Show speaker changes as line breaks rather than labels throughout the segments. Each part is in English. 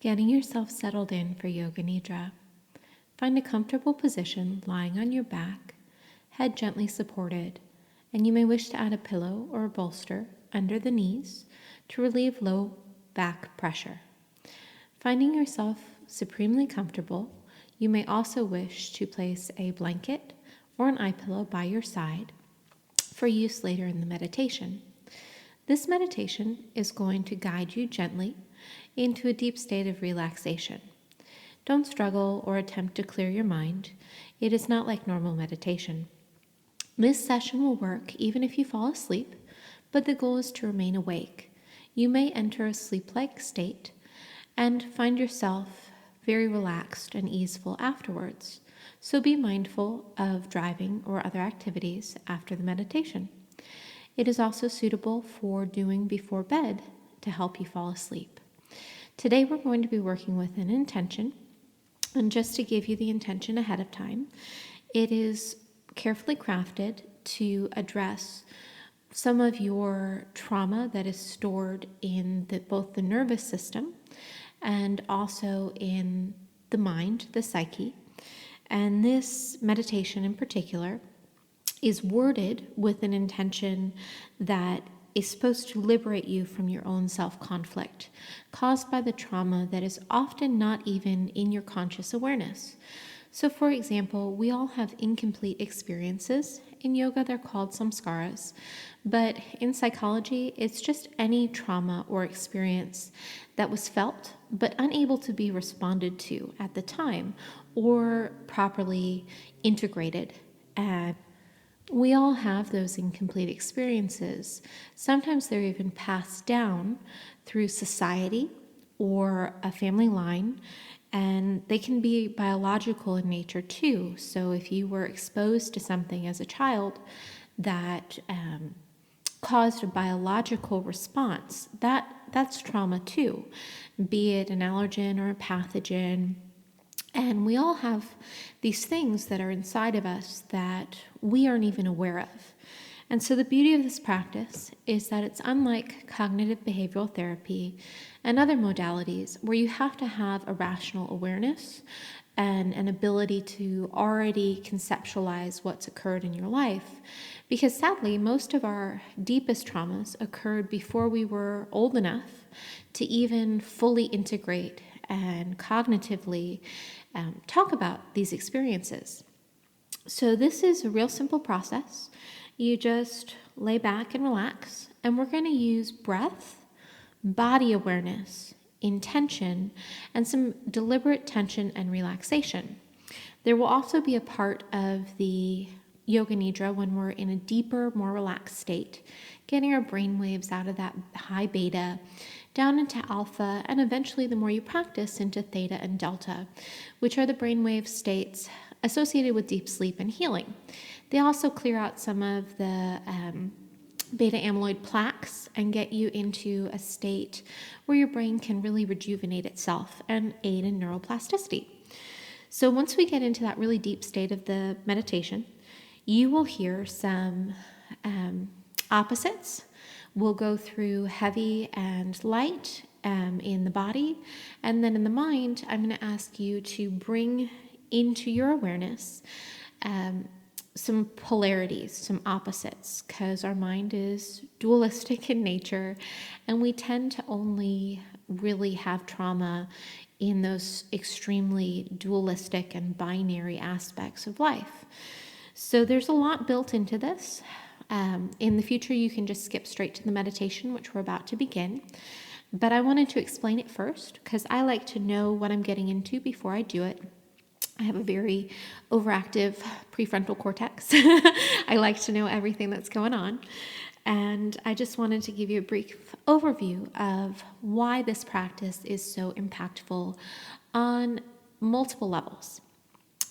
Getting yourself settled in for Yoga Nidra. Find a comfortable position lying on your back, head gently supported, and you may wish to add a pillow or a bolster under the knees to relieve low back pressure. Finding yourself supremely comfortable, you may also wish to place a blanket or an eye pillow by your side for use later in the meditation. This meditation is going to guide you gently into a deep state of relaxation. Don't struggle or attempt to clear your mind. It is not like normal meditation. This session will work even if you fall asleep, but the goal is to remain awake. You may enter a sleep-like state and find yourself very relaxed and easeful afterwards. So be mindful of driving or other activities after the meditation. It is also suitable for doing before bed to help you fall asleep. Today we're going to be working with an intention, and just to give you the intention ahead of time, it is carefully crafted to address some of your trauma that is stored in both the nervous system and also in the mind, the psyche. And this meditation in particular is worded with an intention that is supposed to liberate you from your own self-conflict caused by the trauma that is often not even in your conscious awareness. So for example, we all have incomplete experiences. In yoga, they're called samskaras, but in psychology, it's just any trauma or experience that was felt but unable to be responded to at the time or properly integrated. And we all have those incomplete experiences. Sometimes they're even passed down through society or a family line, and they can be biological in nature too. So if you were exposed to something as a child that caused a biological response, that's trauma too, be it an allergen or a pathogen. And we all have these things that are inside of us that we aren't even aware of. And so the beauty of this practice is that it's unlike cognitive behavioral therapy and other modalities where you have to have a rational awareness and an ability to already conceptualize what's occurred in your life. Because sadly, most of our deepest traumas occurred before we were old enough to even fully integrate and cognitively talk about these experiences. So this is a real simple process. You just lay back and relax, and we're going to use breath, body awareness, intention, and some deliberate tension and relaxation. There will also be a part of the Yoga Nidra when we're in a deeper, more relaxed state, getting our brain waves out of that high beta down into alpha, and eventually the more you practice into theta and delta, which are the brainwave states associated with deep sleep and healing. They also clear out some of the beta amyloid plaques and get you into a state where your brain can really rejuvenate itself and aid in neuroplasticity. So once we get into that really deep state of the meditation, you will hear some opposites. We'll go through heavy and light in the body, and then in the mind, I'm going to ask you to bring into your awareness some polarities, some opposites, because our mind is dualistic in nature, and we tend to only really have trauma in those extremely dualistic and binary aspects of life. So there's a lot built into this. In the future, you can just skip straight to the meditation, which we're about to begin. But I wanted to explain it first because I like to know what I'm getting into before I do it. I have a very overactive prefrontal cortex. I like to know everything that's going on. And I just wanted to give you a brief overview of why this practice is so impactful on multiple levels.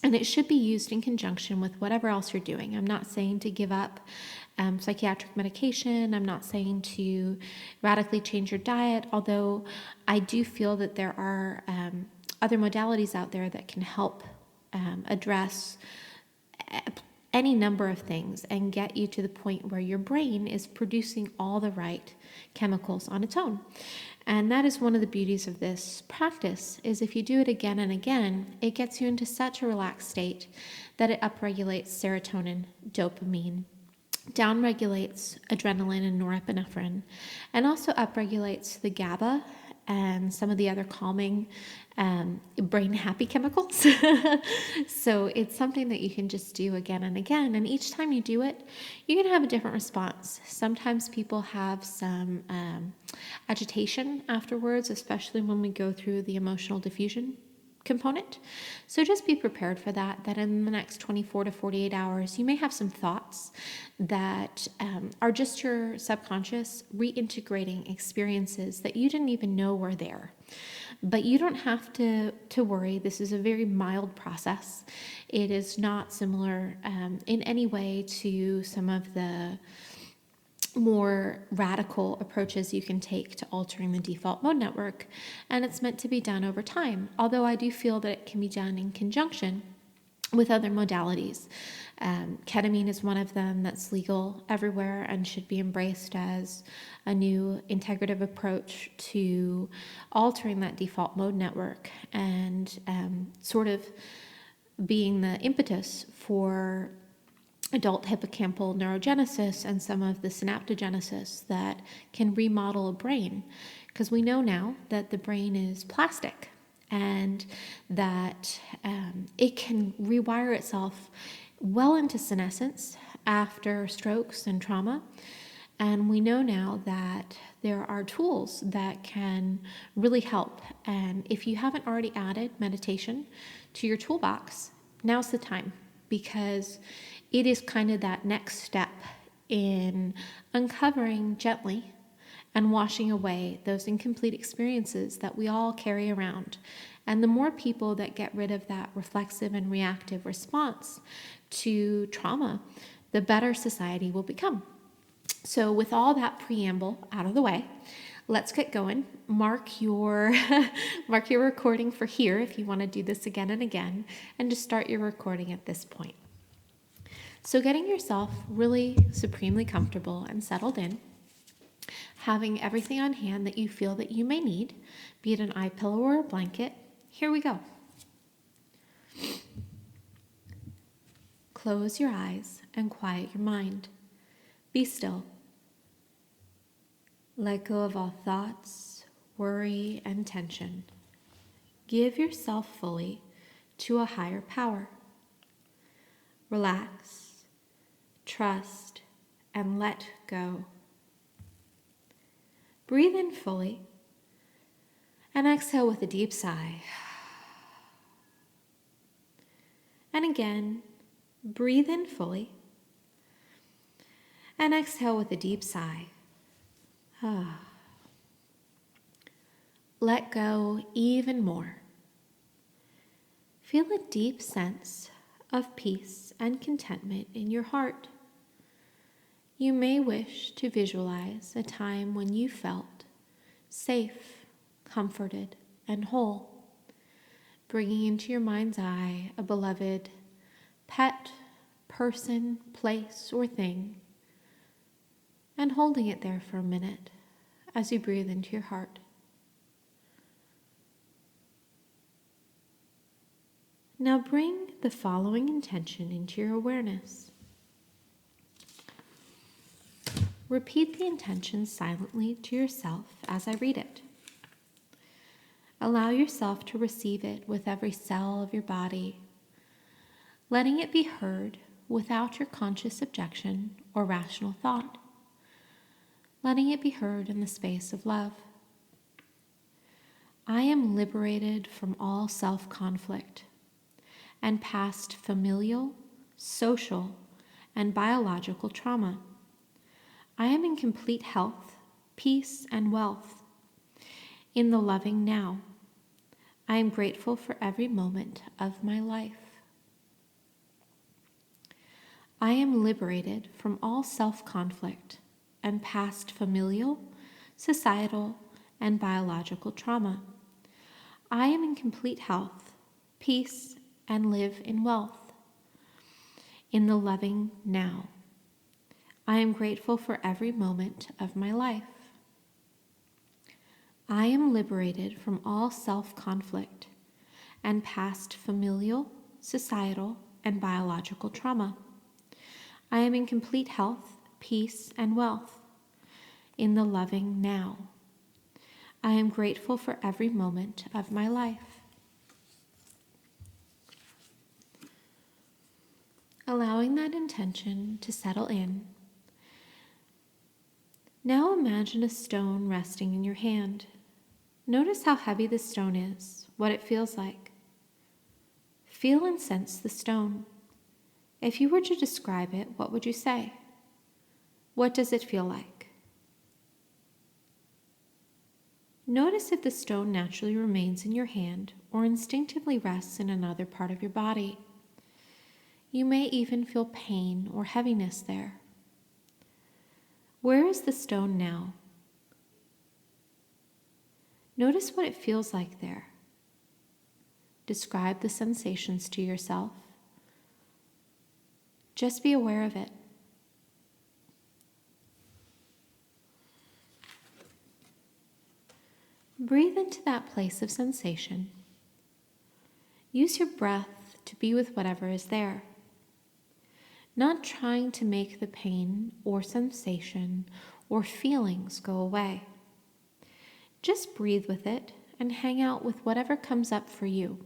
And it should be used in conjunction with whatever else you're doing. I'm not saying to give up psychiatric medication. I'm not saying to radically change your diet, although I do feel that there are other modalities out there that can help address any number of things and get you to the point where your brain is producing all the right chemicals on its own. And that is one of the beauties of this practice, is if you do it again and again, it gets you into such a relaxed state that it upregulates serotonin, dopamine, downregulates adrenaline and norepinephrine, and also upregulates the GABA and some of the other calming brain happy chemicals. So it's something that you can just do again and again. And each time you do it, you're going to have a different response. Sometimes people have some agitation afterwards, especially when we go through the emotional diffusion component. So just be prepared for that in the next 24 to 48 hours, you may have some thoughts that are just your subconscious reintegrating experiences that you didn't even know were there. But you don't have to worry. This is a very mild process. It is not similar in any way to some of the more radical approaches you can take to altering the default mode network, and it's meant to be done over time, although I do feel that it can be done in conjunction with other modalities. Ketamine is one of them that's legal everywhere and should be embraced as a new integrative approach to altering that default mode network and sort of being the impetus for adult hippocampal neurogenesis and some of the synaptogenesis that can remodel a brain. Because we know now that the brain is plastic and that it can rewire itself well into senescence after strokes and trauma. And we know now that there are tools that can really help. And if you haven't already added meditation to your toolbox, now's the time, because it is kind of that next step in uncovering gently and washing away those incomplete experiences that we all carry around. And the more people that get rid of that reflexive and reactive response to trauma, the better society will become. So with all that preamble out of the way, let's get going. Mark your recording for here if you want to do this again and again, and just start your recording at this point. So getting yourself really supremely comfortable and settled in, having everything on hand that you feel that you may need, be it an eye pillow or a blanket. Here we go. Close your eyes and quiet your mind. Be still. Let go of all thoughts, worry, and tension. Give yourself fully to a higher power. Relax, trust, and let go. Breathe in fully and exhale with a deep sigh. And again, breathe in fully and exhale with a deep sigh. Let go even more. Feel a deep sense of peace and contentment in your heart. You may wish to visualize a time when you felt safe, comforted, and whole, bringing into your mind's eye a beloved pet, person, place, or thing, and holding it there for a minute as you breathe into your heart. Now bring the following intention into your awareness. Repeat the intention silently to yourself as I read it. Allow yourself to receive it with every cell of your body, letting it be heard without your conscious objection or rational thought, letting it be heard in the space of love. I am liberated from all self-conflict and past familial, social, and biological trauma. I am in complete health, peace, and wealth. In the loving now, I am grateful for every moment of my life. I am liberated from all self-conflict and past familial, societal, and biological trauma. I am in complete health, peace, and live in wealth. In the loving now, I am grateful for every moment of my life. I am liberated from all self-conflict and past familial, societal, and biological trauma. I am in complete health, peace, and wealth in the loving now. I am grateful for every moment of my life. Allowing that intention to settle in. Now imagine a stone resting in your hand. Notice how heavy the stone is, what it feels like. Feel and sense the stone. If you were to describe it, what would you say? What does it feel like? Notice if the stone naturally remains in your hand or instinctively rests in another part of your body. You may even feel pain or heaviness there. Where is the stone now? Notice what it feels like there. Describe the sensations to yourself. Just be aware of it. Breathe into that place of sensation. Use your breath to be with whatever is there. Not trying to make the pain or sensation or feelings go away. Just breathe with it and hang out with whatever comes up for you.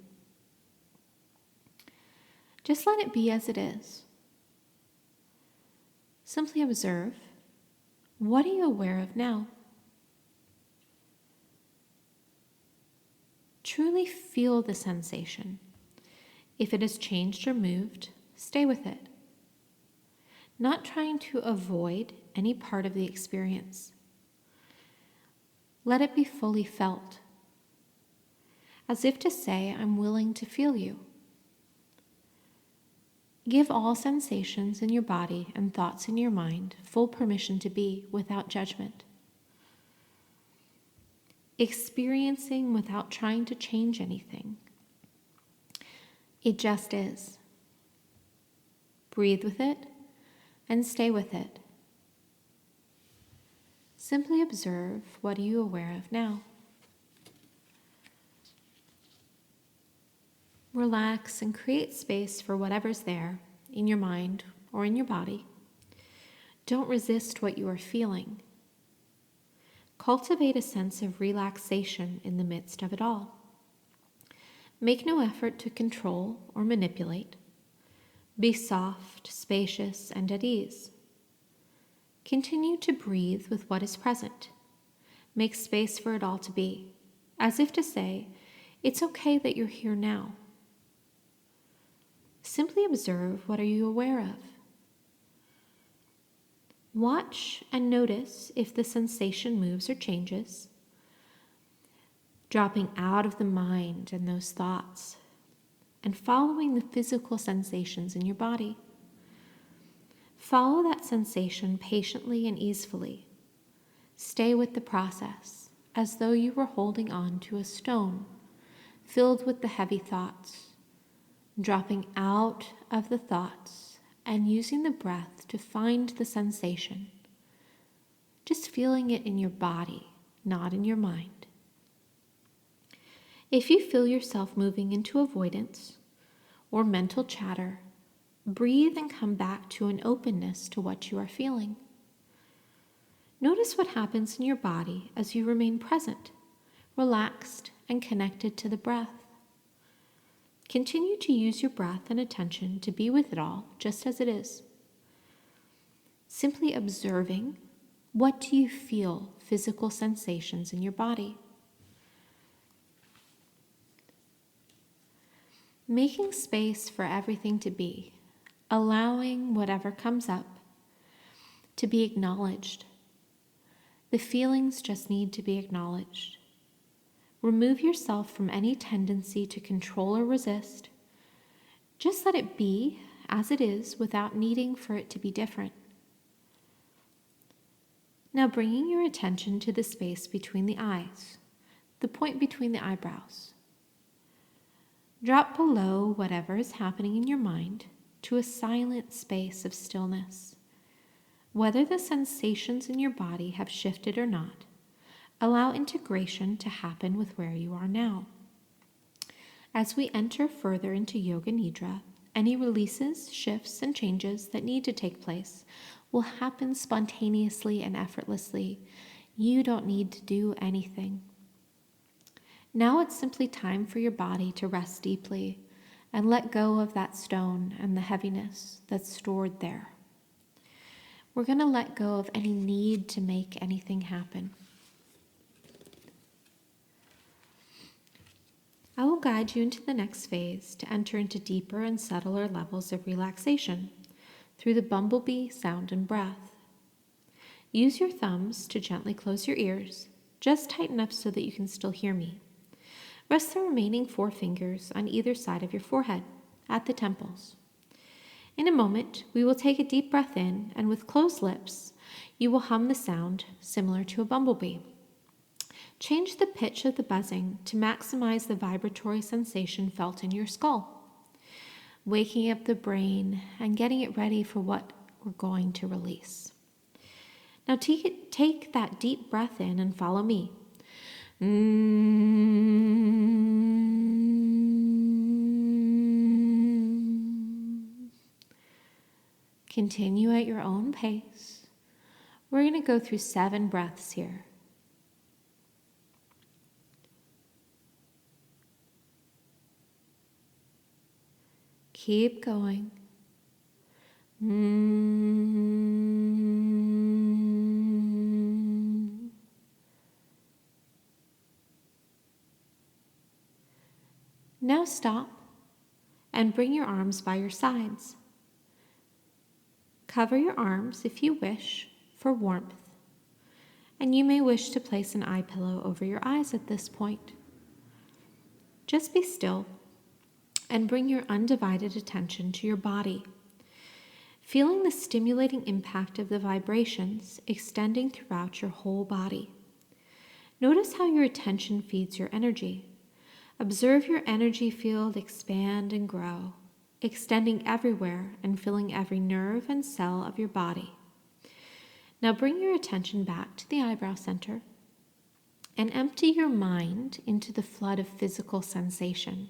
Just let it be as it is. Simply observe. What are you aware of now? Truly feel the sensation. If it has changed or moved, stay with it. Not trying to avoid any part of the experience. Let it be fully felt, as if to say, I'm willing to feel you. Give all sensations in your body and thoughts in your mind full permission to be without judgment. Experiencing without trying to change anything. It just is. Breathe with it and stay with it. Simply observe, what are you aware of now? Relax and create space for whatever's there in your mind or in your body. Don't resist what you are feeling. Cultivate a sense of relaxation in the midst of it all. Make no effort to control or manipulate. Be soft, spacious, and at ease. Continue to breathe with what is present. Make space for it all to be, as if to say, it's okay that you're here now. Simply observe, what are you aware of? Watch and notice if the sensation moves or changes, dropping out of the mind and those thoughts, and following the physical sensations in your body. Follow that sensation patiently and easily. Stay with the process, as though you were holding on to a stone filled with the heavy thoughts, dropping out of the thoughts and using the breath to find the sensation. Just feeling it in your body, not in your mind. If you feel yourself moving into avoidance or mental chatter, breathe and come back to an openness to what you are feeling. Notice what happens in your body as you remain present, relaxed, and connected to the breath. Continue to use your breath and attention to be with it all, just as it is. Simply observing, what do you feel physical sensations in your body? Making space for everything to be, allowing whatever comes up to be acknowledged. The feelings just need to be acknowledged. Remove yourself from any tendency to control or resist. Just let it be as it is without needing for it to be different. Now bringing your attention to the space between the eyes, the point between the eyebrows. Drop below whatever is happening in your mind to a silent space of stillness. Whether the sensations in your body have shifted or not, Allow integration to happen with where you are now. As we enter further into Yoga Nidra, any releases, shifts, and changes that need to take place will happen spontaneously and effortlessly. You don't need to do anything. Now it's simply time for your body to rest deeply and let go of that stone and the heaviness that's stored there. We're going to let go of any need to make anything happen. I will guide you into the next phase to enter into deeper and subtler levels of relaxation through the bumblebee sound and breath. Use your thumbs to gently close your ears, just tight enough so that you can still hear me. Rest the remaining 4 fingers on either side of your forehead, at the temples. In a moment, we will take a deep breath in, and with closed lips, you will hum the sound similar to a bumblebee. Change the pitch of the buzzing to maximize the vibratory sensation felt in your skull, waking up the brain and getting it ready for what we're going to release. Now take that deep breath in and follow me. Continue at your own pace. We're going to go through 7 breaths here. Keep going. Now stop and bring your arms by your sides. Cover your arms if you wish for warmth, and you may wish to place an eye pillow over your eyes at this point. Just be still and bring your undivided attention to your body, feeling the stimulating impact of the vibrations extending throughout your whole body. Notice how your attention feeds your energy. Observe your energy field expand and grow, extending everywhere and filling every nerve and cell of your body. Now bring your attention back to the eyebrow center and empty your mind into the flood of physical sensation.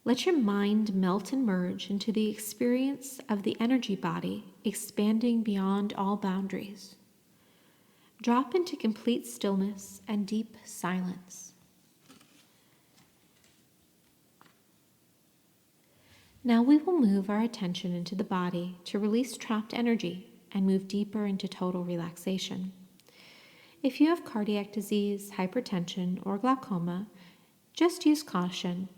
Let your mind melt and merge into the experience of the energy body expanding beyond all boundaries. Drop into complete stillness and deep silence. Now we will move our attention into the body to release trapped energy and move deeper into total relaxation. If you have cardiac disease, hypertension, or glaucoma, just use caution,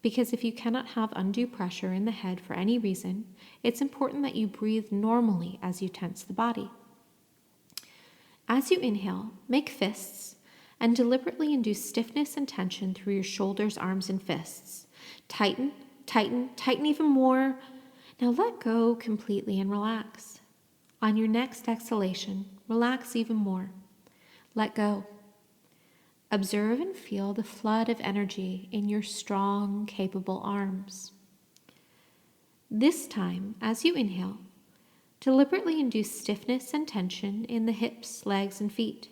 because if you cannot have undue pressure in the head for any reason, it's important that you breathe normally as you tense the body. As you inhale, make fists and deliberately induce stiffness and tension through your shoulders, arms, and fists. Tighten, tighten, tighten even more. Now let go completely and relax. On your next exhalation, relax even more. Let go. Observe and feel the flood of energy in your strong, capable arms. This time, as you inhale, deliberately induce stiffness and tension in the hips, legs, and feet.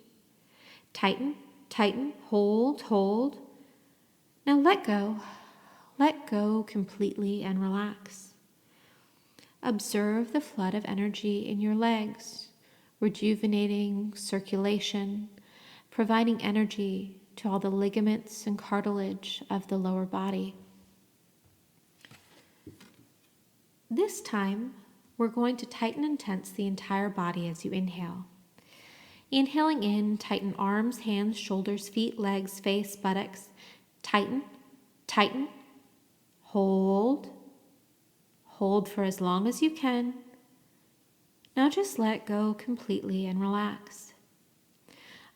Tighten, tighten, hold, hold. Now let go. Let go completely and relax. Observe the flood of energy in your legs, rejuvenating circulation, providing energy to all the ligaments and cartilage of the lower body. This time, we're going to tighten and tense the entire body as you inhale. Inhaling in, tighten arms, hands, shoulders, feet, legs, face, buttocks. Tighten, tighten, hold. Hold for as long as you can. Now just let go completely and relax.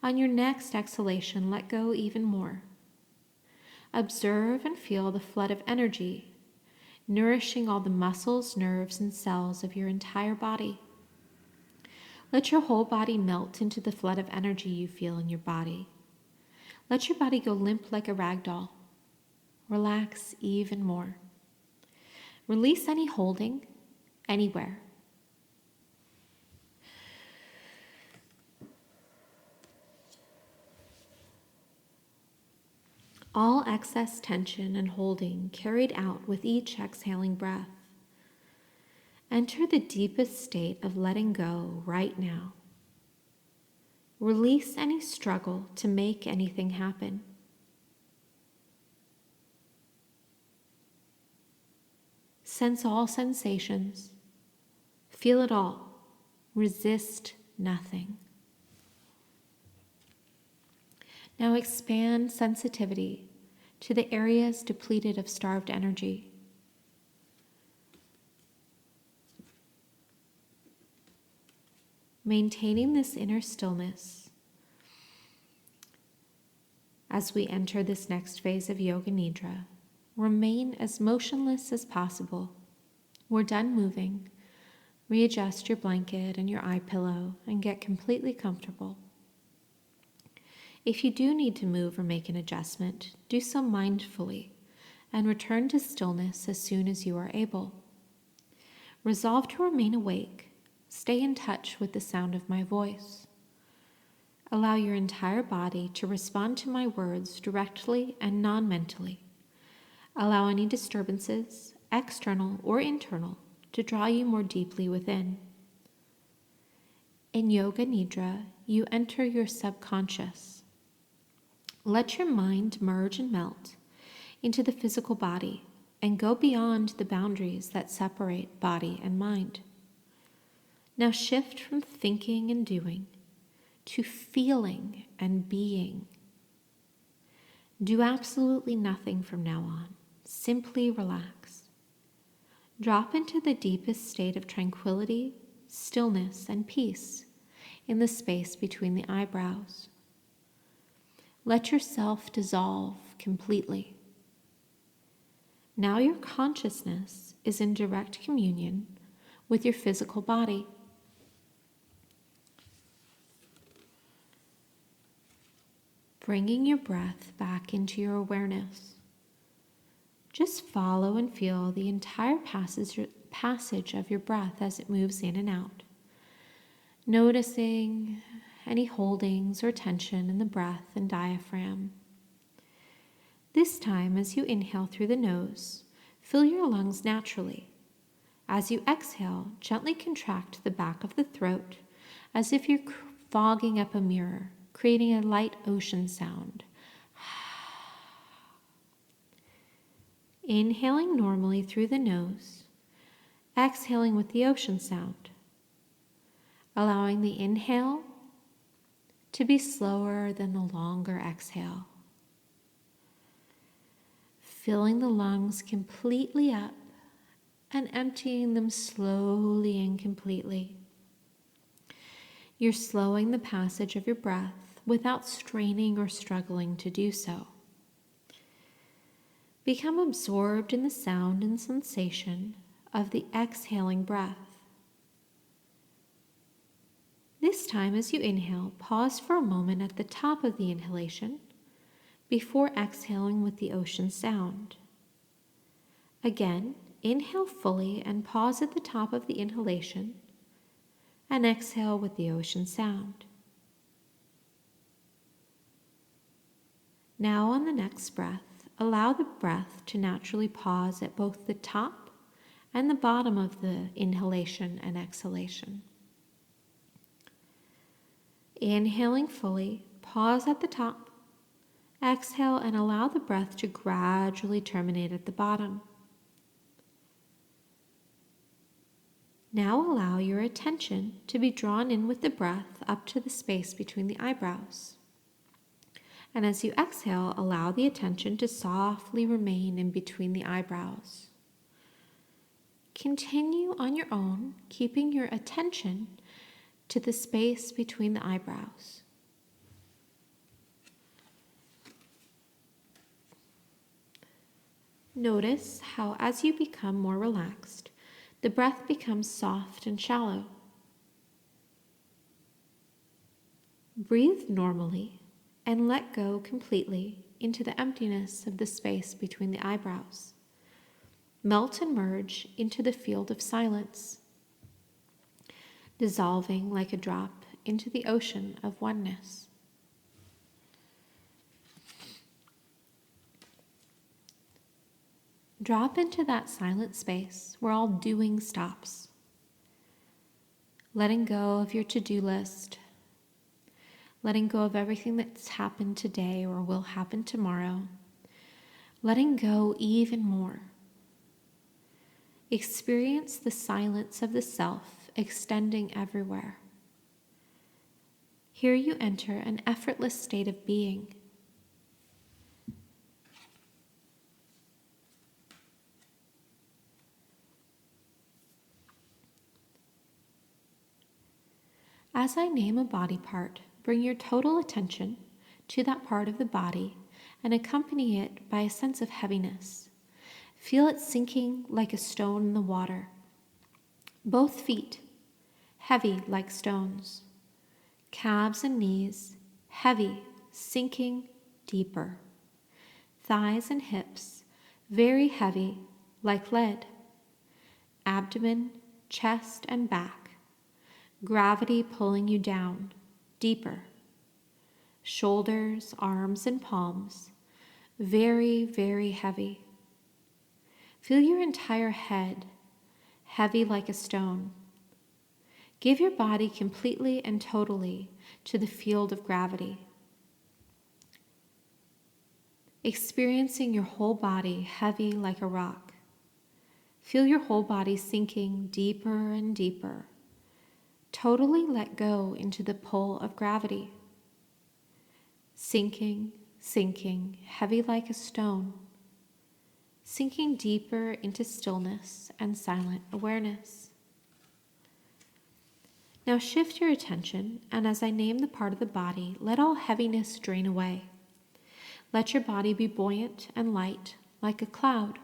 On your next exhalation, let go even more. Observe and feel the flood of energy, nourishing all the muscles, nerves, and cells of your entire body. Let your whole body melt into the flood of energy you feel in your body. Let your body go limp like a rag doll. Relax even more. Release any holding, anywhere. All excess tension and holding carried out with each exhaling breath. Enter the deepest state of letting go right now. Release any struggle to make anything happen. Sense all sensations. Feel it all. Resist nothing. Now expand sensitivity to the areas depleted of starved energy. Maintaining this inner stillness as we enter this next phase of Yoga Nidra, remain as motionless as possible. We're done moving. Readjust your blanket and your eye pillow and get completely comfortable. If you do need to move or make an adjustment, do so mindfully and return to stillness as soon as you are able. Resolve to remain awake. Stay in touch with the sound of my voice. Allow your entire body to respond to my words directly and non-mentally. Allow any disturbances, external or internal, to draw you more deeply within. In Yoga Nidra, you enter your subconscious. Let your mind merge and melt into the physical body and go beyond the boundaries that separate body and mind. Now shift from thinking and doing to feeling and being. Do absolutely nothing from now on. Simply relax. Drop into the deepest state of tranquility, stillness, and peace in the space between the eyebrows. Let yourself dissolve completely. Now your consciousness is in direct communion with your physical body. Bringing your breath back into your awareness. Just follow and feel the entire passage of your breath as it moves in and out. Noticing any holdings or tension in the breath and diaphragm. This time, as you inhale through the nose, fill your lungs naturally. As you exhale, gently contract the back of the throat as if you're fogging up a mirror, creating a light ocean sound. Inhaling normally through the nose, exhaling with the ocean sound. Allowing the inhale to be slower than the longer exhale. Filling the lungs completely up and emptying them slowly and completely. You're slowing the passage of your breath without straining or struggling to do so. Become absorbed in the sound and sensation of the exhaling breath. This time, as you inhale, pause for a moment at the top of the inhalation before exhaling with the ocean sound. Again, inhale fully and pause at the top of the inhalation and exhale with the ocean sound. Now on the next breath, allow the breath to naturally pause at both the top and the bottom of the inhalation and exhalation. Inhaling fully, pause at the top, exhale and allow the breath to gradually terminate at the bottom. Now allow your attention to be drawn in with the breath up to the space between the eyebrows. And as you exhale, allow the attention to softly remain in between the eyebrows. Continue on your own, keeping your attention to the space between the eyebrows. Notice how as you become more relaxed, the breath becomes soft and shallow. Breathe normally and let go completely into the emptiness of the space between the eyebrows. Melt and merge into the field of silence, dissolving like a drop into the ocean of oneness. Drop into that silent space where all doing stops. Letting go of your to-do list, letting go of everything that's happened today or will happen tomorrow, letting go even more. Experience the silence of the self extending everywhere. Here you enter an effortless state of being. As I name a body part, bring your total attention to that part of the body and accompany it by a sense of heaviness. Feel it sinking like a stone in the water. Both feet, heavy like stones. Calves and knees, heavy, sinking deeper. Thighs and hips, very heavy like lead. Abdomen, chest, and back. Gravity pulling you down, deeper. Shoulders, arms, and palms, very, very heavy. Feel your entire head, heavy like a stone. Give your body completely and totally to the field of gravity. Experiencing your whole body heavy like a rock. Feel your whole body sinking deeper and deeper. Totally let go into the pull of gravity. Sinking, sinking, heavy like a stone. Sinking deeper into stillness and silent awareness. Now shift your attention, and as I name the part of the body, let all heaviness drain away. Let your body be buoyant and light, like a cloud.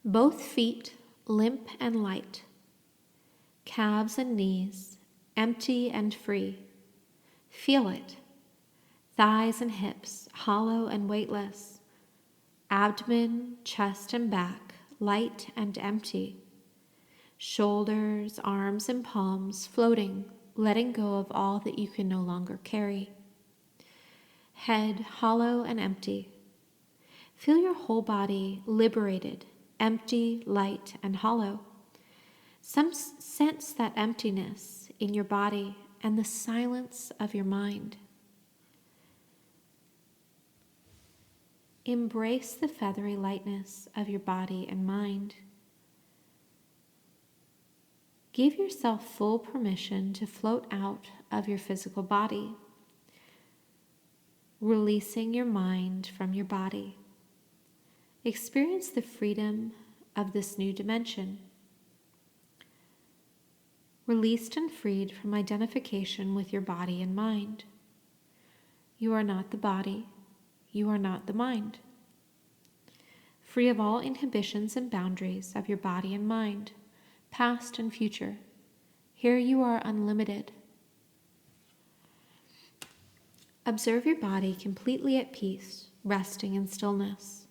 Both feet limp and light. Calves and knees, empty and free. Feel it. Thighs and hips, hollow and weightless. Abdomen, chest, and back, light and empty. Shoulders, arms, and palms floating, letting go of all that you can no longer carry. Head hollow and empty. Feel your whole body liberated, empty, light, and hollow. Sense that emptiness in your body and the silence of your mind. Embrace the feathery lightness of your body and mind. Give yourself full permission to float out of your physical body, releasing your mind from your body. Experience the freedom of this new dimension. Released and freed from identification with your body and mind. You are not the body. You are not the mind. Free of all inhibitions and boundaries of your body and mind, past and future. Here you are unlimited. Observe your body completely at peace, resting in stillness.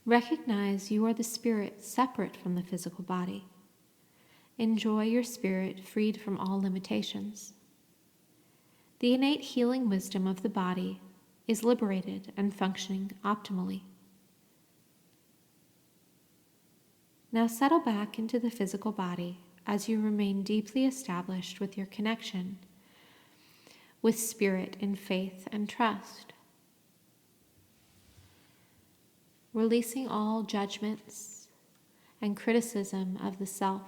Recognize you are the spirit separate from the physical body. Enjoy your spirit freed from all limitations. The innate healing wisdom of the body is liberated and functioning optimally. Now settle back into the physical body as you remain deeply established with your connection with spirit in faith and trust. Releasing all judgments and criticism of the self.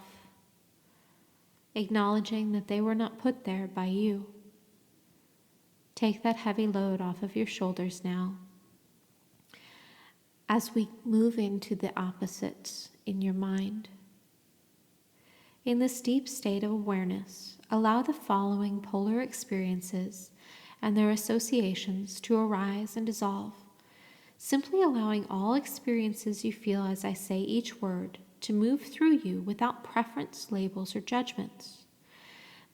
Acknowledging that they were not put there by you. Take that heavy load off of your shoulders now. As we move into the opposites in your mind. In this deep state of awareness, allow the following polar experiences and their associations to arise and dissolve, simply allowing all experiences you feel as I say each word to move through you without preference, labels, or judgments.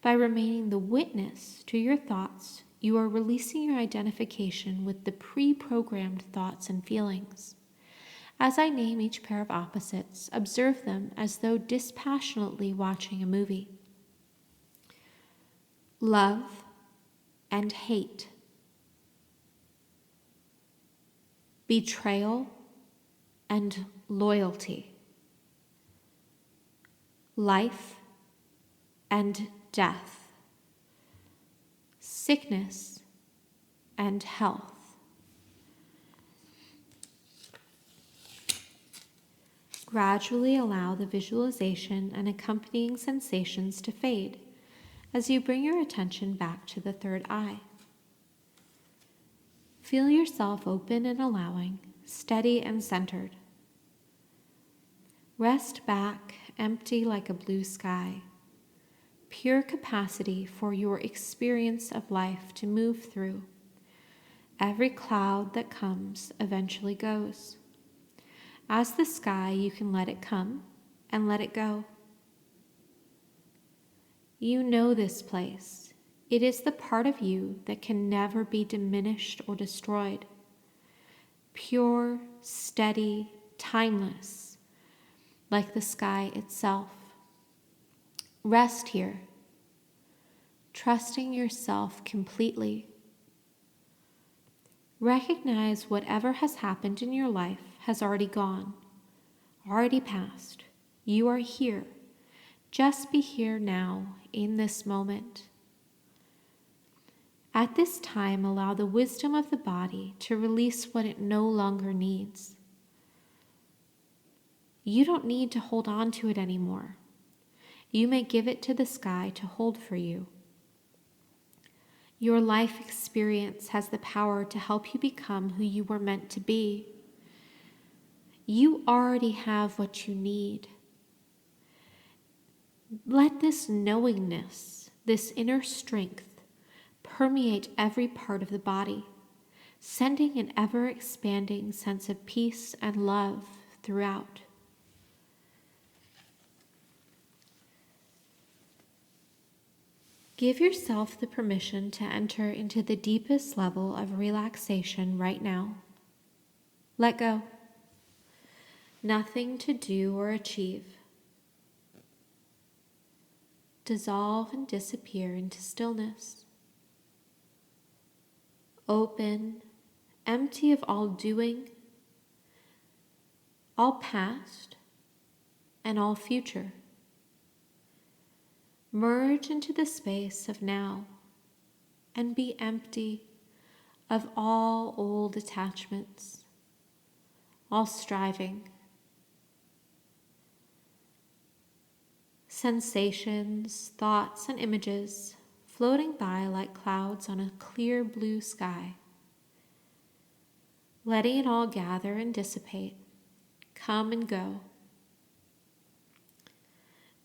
By remaining the witness to your thoughts, you are releasing your identification with the pre-programmed thoughts and feelings. As I name each pair of opposites, observe them as though dispassionately watching a movie. Love and hate. Betrayal and loyalty, life and death, sickness and health. Gradually allow the visualization and accompanying sensations to fade as you bring your attention back to the third eye. Feel yourself open and allowing, steady and centered. Rest back, empty like a blue sky, pure capacity for your experience of life to move through. Every cloud that comes eventually goes. As the sky, you can let it come and let it go. You know this place. It is the part of you that can never be diminished or destroyed. Pure, steady, timeless, like the sky itself. Rest here, trusting yourself completely. Recognize whatever has happened in your life has already gone, already passed. You are here. Just be here now, in this moment. At this time, allow the wisdom of the body to release what it no longer needs. You don't need to hold on to it anymore. You may give it to the sky to hold for you. Your life experience has the power to help you become who you were meant to be. You already have what you need. Let this knowingness, this inner strength, permeate every part of the body, sending an ever-expanding sense of peace and love throughout. Give yourself the permission to enter into the deepest level of relaxation right now. Let go. Nothing to do or achieve. Dissolve and disappear into stillness. Open, empty of all doing, all past, and all future. Merge into the space of now and be empty of all old attachments, all striving. Sensations, thoughts, and images floating by like clouds on a clear blue sky. Letting it all gather and dissipate, come and go.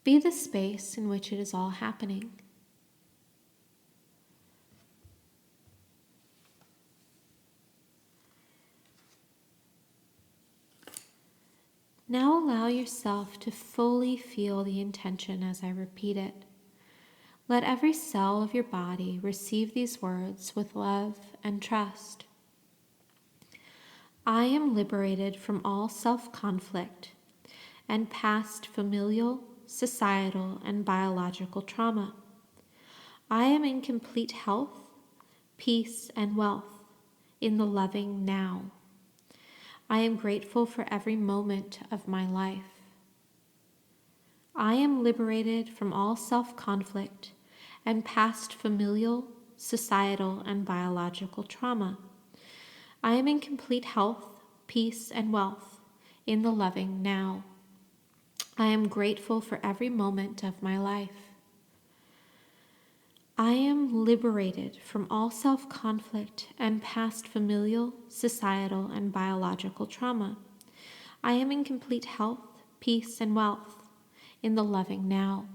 Be the space in which it is all happening. Now allow yourself to fully feel the intention as I repeat it. Let every cell of your body receive these words with love and trust. I am liberated from all self-conflict and past familial, societal, and biological trauma. I am in complete health, peace, and wealth in the loving now. I am grateful for every moment of my life. I am liberated from all self-conflict and past familial, societal, and biological trauma. I am in complete health, peace, and wealth in the loving now. I am grateful for every moment of my life. I am liberated from all self-conflict and past familial, societal, and biological trauma. I am in complete health, peace, and wealth in the loving now.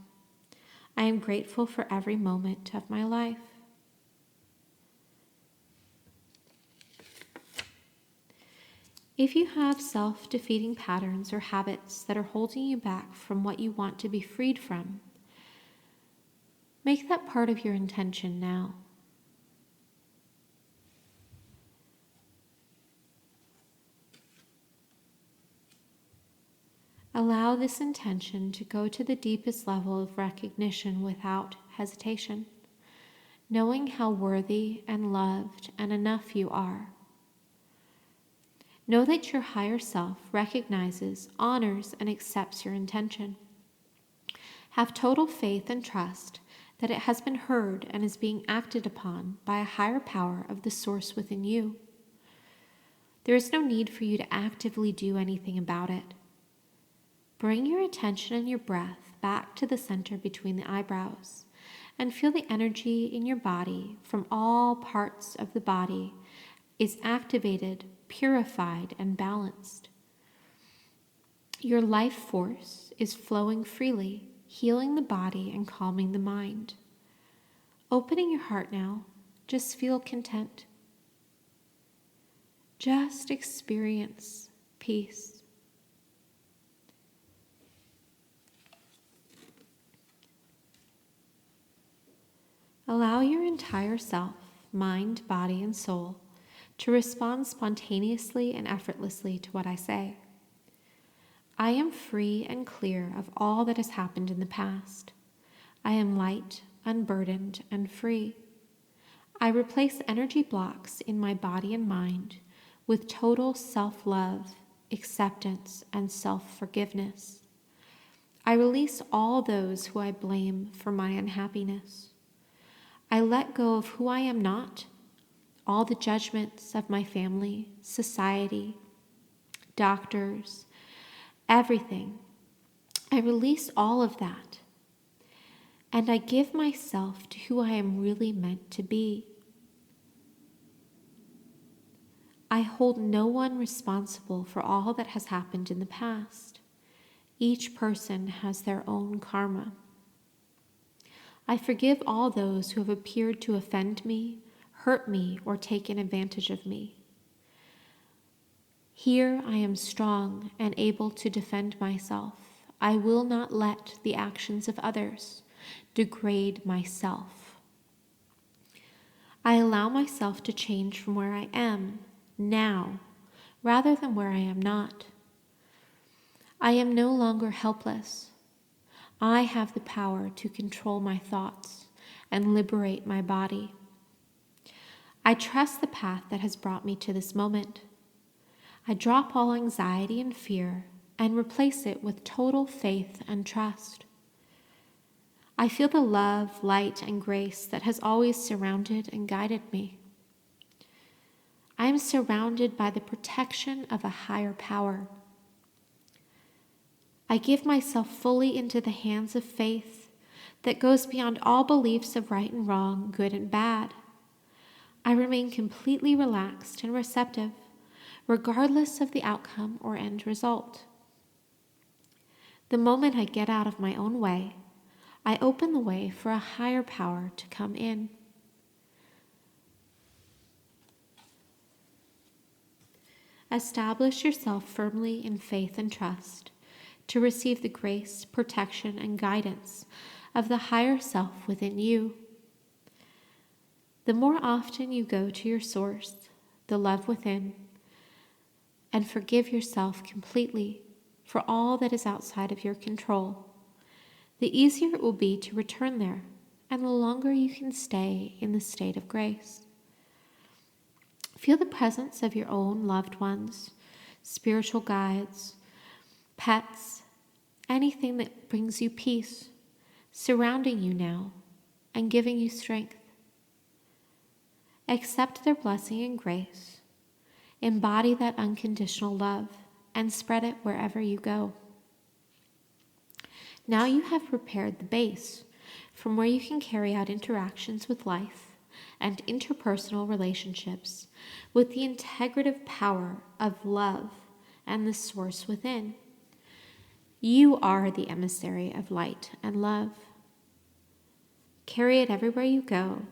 I am grateful for every moment of my life. If you have self-defeating patterns or habits that are holding you back from what you want to be freed from, make that part of your intention now. Allow this intention to go to the deepest level of recognition without hesitation, knowing how worthy and loved and enough you are. Know that your higher self recognizes, honors, and accepts your intention. Have total faith and trust that it has been heard and is being acted upon by a higher power of the source within you. There is no need for you to actively do anything about it. Bring your attention and your breath back to the center between the eyebrows and feel the energy in your body from all parts of the body is activated, purified, and balanced. Your life force is flowing freely, healing the body and calming the mind. Opening your heart now, just feel content. Just experience peace. Allow your entire self, mind, body, and soul to respond spontaneously and effortlessly to what I say. I am free and clear of all that has happened in the past. I am light, unburdened, and free. I replace energy blocks in my body and mind with total self-love, acceptance, and self-forgiveness. I release all those who I blame for my unhappiness. I let go of who I am not, all the judgments of my family, society, doctors, everything. I release all of that, and I give myself to who I am really meant to be. I hold no one responsible for all that has happened in the past. Each person has their own karma. I forgive all those who have appeared to offend me, hurt me, or taken advantage of me. Here I am strong and able to defend myself. I will not let the actions of others degrade myself. I allow myself to change from where I am now, rather than where I am not. I am no longer helpless. I have the power to control my thoughts and liberate my body. I trust the path that has brought me to this moment. I drop all anxiety and fear and replace it with total faith and trust. I feel the love, light, and grace that has always surrounded and guided me. I am surrounded by the protection of a higher power. I give myself fully into the hands of faith that goes beyond all beliefs of right and wrong, good and bad. I remain completely relaxed and receptive, regardless of the outcome or end result. The moment I get out of my own way, I open the way for a higher power to come in. Establish yourself firmly in faith and trust to receive the grace, protection, and guidance of the higher self within you. The more often you go to your source, the love within, and forgive yourself completely for all that is outside of your control, the easier it will be to return there, and the longer you can stay in the state of grace. Feel the presence of your own loved ones, spiritual guides, pets, anything that brings you peace, surrounding you now and giving you strength. Accept their blessing and grace. Embody that unconditional love and spread it wherever you go. Now you have prepared the base from where you can carry out interactions with life and interpersonal relationships with the integrative power of love and the source within. You are the emissary of light and love. Carry it everywhere you go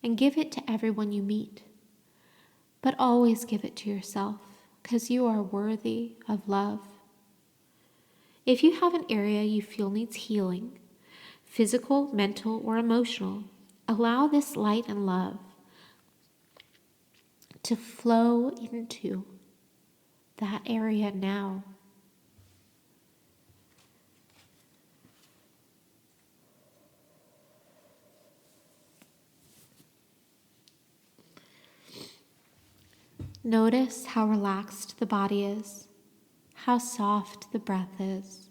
and give it to everyone you meet. But always give it to yourself, because you are worthy of love. If you have an area you feel needs healing, physical, mental, or emotional, allow this light and love to flow into that area now. Notice how relaxed the body is, how soft the breath is,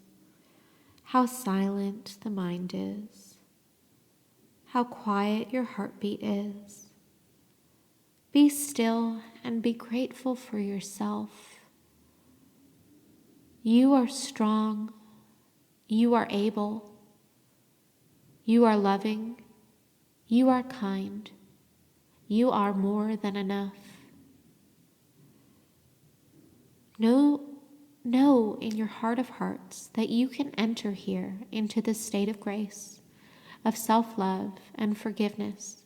how silent the mind is, how quiet your heartbeat is. Be still and be grateful for yourself. You are strong. You are able. You are loving. You are kind. You are more than enough. Know in your heart of hearts that you can enter here into this state of grace, of self-love and forgiveness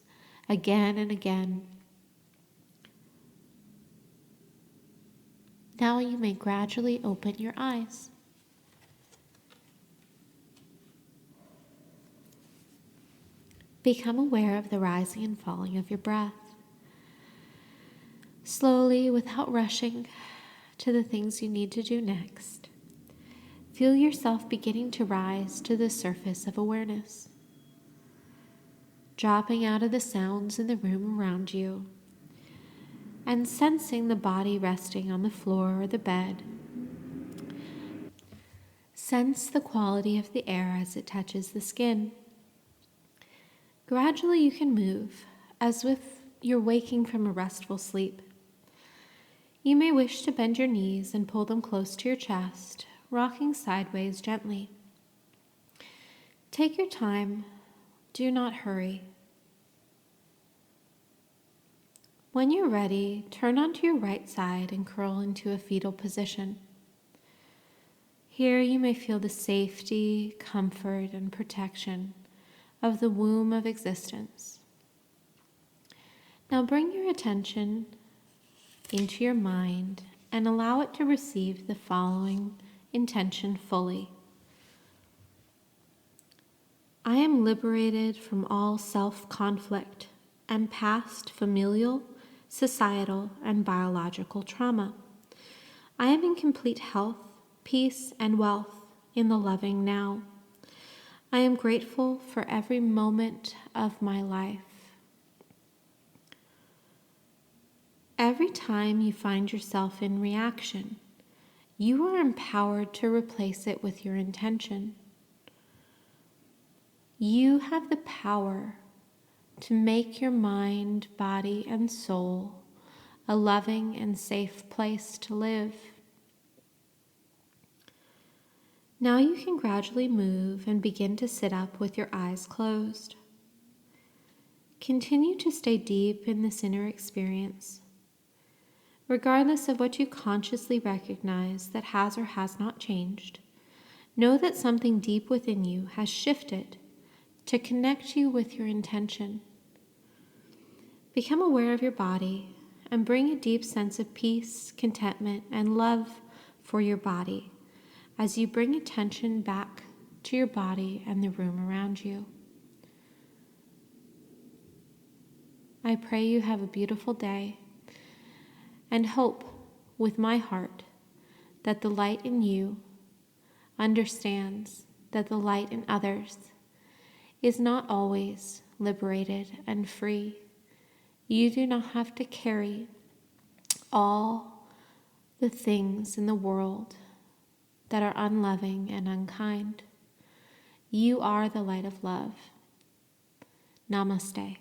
again and again. Now you may gradually open your eyes. Become aware of the rising and falling of your breath. Slowly, without rushing to the things you need to do next, feel yourself beginning to rise to the surface of awareness, dropping out of the sounds in the room around you, and sensing the body resting on the floor or the bed. Sense the quality of the air as it touches the skin. Gradually you can move, as if you're waking from a restful sleep. You may wish to bend your knees and pull them close to your chest, rocking sideways gently. Take your time. Do not hurry. When you're ready, turn onto your right side and curl into a fetal position. Here you may feel the safety, comfort, and protection of the womb of existence. Now bring your attention into your mind and allow it to receive the following intention fully. I am liberated from all self-conflict and past familial, societal, and biological trauma. I am in complete health, peace, and wealth in the loving now. I am grateful for every moment of my life. Every time you find yourself in reaction, you are empowered to replace it with your intention. You have the power to make your mind, body, and soul a loving and safe place to live. Now you can gradually move and begin to sit up with your eyes closed. Continue to stay deep in this inner experience. Regardless of what you consciously recognize that has or has not changed, know that something deep within you has shifted to connect you with your intention. Become aware of your body and bring a deep sense of peace, contentment, and love for your body as you bring attention back to your body and the room around you. I pray you have a beautiful day and hope with my heart that the light in you understands that the light in others is not always liberated and free. You do not have to carry all the things in the world that are unloving and unkind. You are the light of love. Namaste.